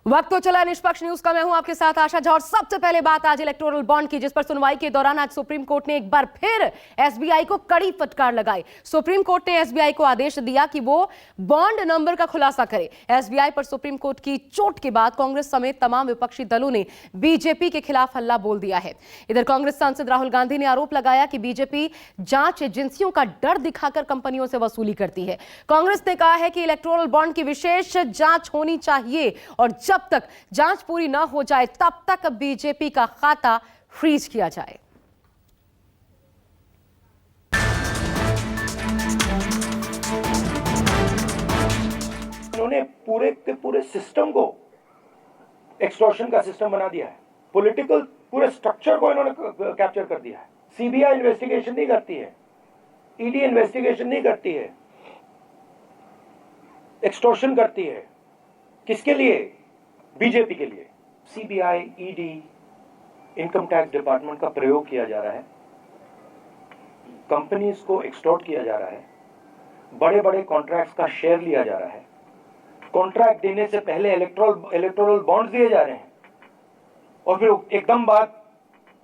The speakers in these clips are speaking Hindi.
वक्त तो चला निष्पक्ष न्यूज का। मैं हूं आपके साथ आशा झा और सबसे पहले बात आज इलेक्टोरल बॉन्ड की, जिस पर सुनवाई के दौरान आज सुप्रीम कोर्ट ने एक बार फिर एसबीआई को कड़ी फटकार लगाई। सुप्रीम कोर्ट ने एसबीआई को आदेश दिया कि वो बॉन्ड नंबर का खुलासा करे। एसबीआई पर सुप्रीम कोर्ट की चोट के बाद कांग्रेस समेत तमाम विपक्षी दलों ने बीजेपी के खिलाफ हल्ला बोल दिया है। इधर कांग्रेस सांसद राहुल गांधी ने आरोप लगाया कि बीजेपी जांच एजेंसियों का डर दिखाकर कंपनियों से वसूली करती है। कांग्रेस ने कहा है कि इलेक्टोरल बॉन्ड की विशेष जांच होनी चाहिए और जब तक जांच पूरी न हो जाए तब तक बीजेपी का खाता फ्रीज किया जाए। उन्होंने पूरे के पूरे सिस्टम को एक्सटॉर्शन का सिस्टम बना दिया है। पॉलिटिकल पूरे स्ट्रक्चर को इन्होंने कैप्चर कर दिया है। सीबीआई इन्वेस्टिगेशन नहीं करती है, ईडी इन्वेस्टिगेशन नहीं करती है, एक्सटॉर्शन करती है। किसके लिए? बीजेपी के लिए। CBI, ED, income tax department का प्रयोग किया जा रहा है, कंपनीज को एक्सटॉर्ट किया जा रहा है, बड़े बड़े कॉन्ट्रैक्ट्स का शेयर लिया जा रहा है, कॉन्ट्रैक्ट देने से पहले इलेक्टोरल बॉन्ड्स दिए जा रहे हैं और फिर एकदम बाद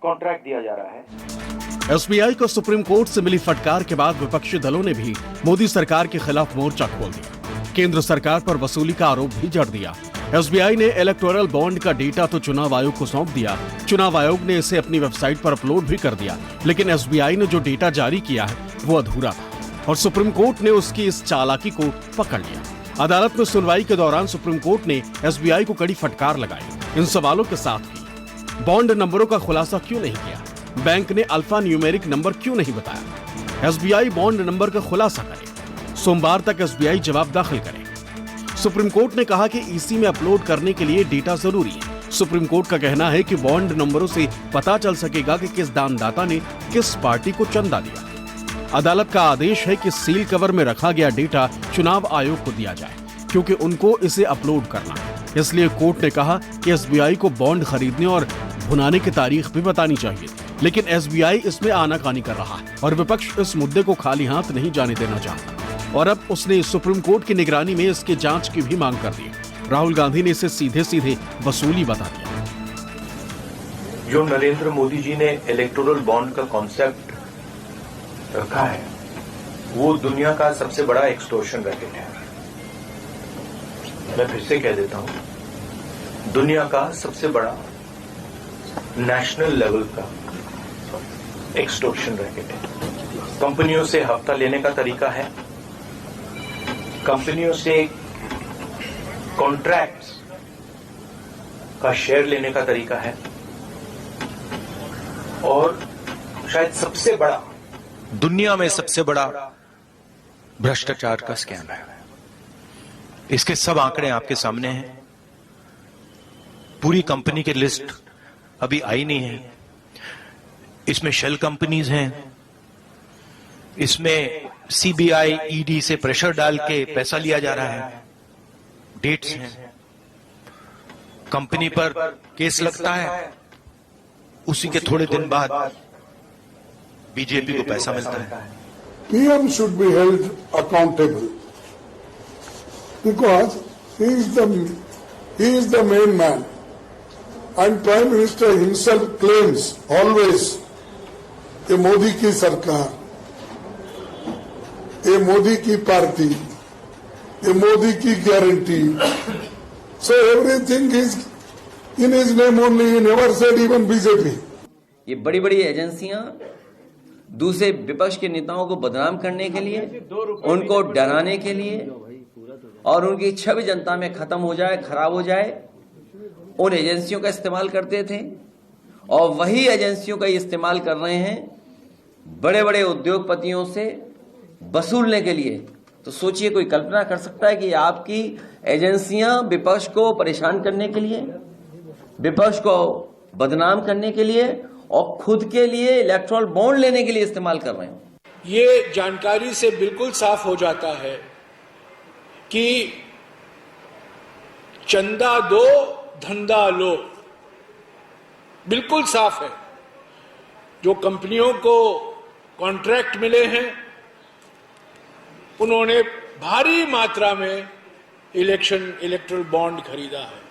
कॉन्ट्रैक्ट दिया जा रहा है। एसबीआई को सुप्रीम कोर्ट से मिली फटकार के बाद विपक्षी दलों ने भी मोदी सरकार के खिलाफ मोर्चा खोल दिया। केंद्र सरकार पर वसूली का आरोप भी जड़ दिया। एसबीआई ने इलेक्टोरल बॉन्ड का डेटा तो चुनाव आयोग को सौंप दिया। चुनाव आयोग ने इसे अपनी वेबसाइट पर अपलोड भी कर दिया, लेकिन एसबीआई ने जो डेटा जारी किया है वो अधूरा था और सुप्रीम कोर्ट ने उसकी इस चालाकी को पकड़ लिया। अदालत में सुनवाई के दौरान सुप्रीम कोर्ट ने एसबीआई को कड़ी फटकार लगाई। इन सवालों के साथ ही बॉन्ड नंबरों का खुलासा क्यों नहीं किया? बैंक ने अल्फा न्यूमेरिक नंबर क्यों नहीं बताया? एसबीआई बॉन्ड नंबर का खुलासा करे। सोमवार तक एसबीआई जवाब दाखिल करे। सुप्रीम कोर्ट ने कहा कि ईसी में अपलोड करने के लिए डेटा जरूरी है। सुप्रीम कोर्ट का कहना है कि बॉन्ड नंबरों से पता चल सकेगा कि किस दानदाता ने किस पार्टी को चंदा दिया। अदालत का आदेश है कि सील कवर में रखा गया डेटा चुनाव आयोग को दिया जाए, क्योंकि उनको इसे अपलोड करना है। इसलिए कोर्ट ने कहा कि एसबीआई को बॉन्ड खरीदने और भुनाने की तारीख भी बतानी चाहिए, लेकिन एसबीआई इसमें आनाकानी कर रहा है और विपक्ष इस मुद्दे को खाली हाथ नहीं जाने देना चाहता और अब उसने सुप्रीम कोर्ट की निगरानी में इसके जांच की भी मांग कर दी। राहुल गांधी ने इसे सीधे सीधे वसूली बता दिया। जो नरेंद्र मोदी जी ने इलेक्टोरल बॉन्ड का कॉन्सेप्ट रखा है वो दुनिया का सबसे बड़ा एक्सटॉर्शन रैकेट है। मैं फिर से कह देता हूं, दुनिया का सबसे बड़ा नेशनल लेवल का एक्सटॉर्शन रैकेट है। कंपनियों से हफ्ता लेने का तरीका है, कंपनियों से कॉन्ट्रैक्ट्स का शेयर लेने का तरीका है और शायद सबसे बड़ा, दुनिया में सबसे बड़ा भ्रष्टाचार का स्कैम है। इसके सब आंकड़े आपके सामने हैं। पूरी कंपनी की लिस्ट अभी आई नहीं है। इसमें शेल कंपनीज हैं, इसमें सीबीआई, ईडी से प्रेशर डाल के पैसा लिया जा रहा है, डेट्स हैं, कंपनी पर केस लगता है, उसी के थोड़े दिन बाद बीजेपी को पैसा मिलता है। PM should be held accountable because he is the main man, and Prime Minister himself claims always ये मोदी की सरकार, ये मोदी की पार्टी, ये मोदी की guarantee, so everything is in his name only. He never said even BJP. ये बड़ी बड़ी एजेंसियां दूसरे विपक्ष के नेताओं को बदनाम करने के लिए, उनको डराने के लिए और उनकी छवि जनता में खत्म हो जाए, खराब हो जाए, उन एजेंसियों का इस्तेमाल करते थे और वही एजेंसियों का इस्तेमाल कर रहे हैं बड़े बड़े उद्योगपतियों से वसूलने के लिए। तो सोचिए, कोई कल्पना कर सकता है कि आपकी एजेंसियां विपक्ष को परेशान करने के लिए, विपक्ष को बदनाम करने के लिए और खुद के लिए इलेक्टोरल बॉन्ड लेने के लिए इस्तेमाल कर रहे हैं? ये जानकारी से बिल्कुल साफ हो जाता है कि चंदा दो धंधा लो, बिल्कुल साफ है। जो कंपनियों को कॉन्ट्रैक्ट मिले हैं उन्होंने भारी मात्रा में इलेक्टोरल बॉन्ड खरीदा है।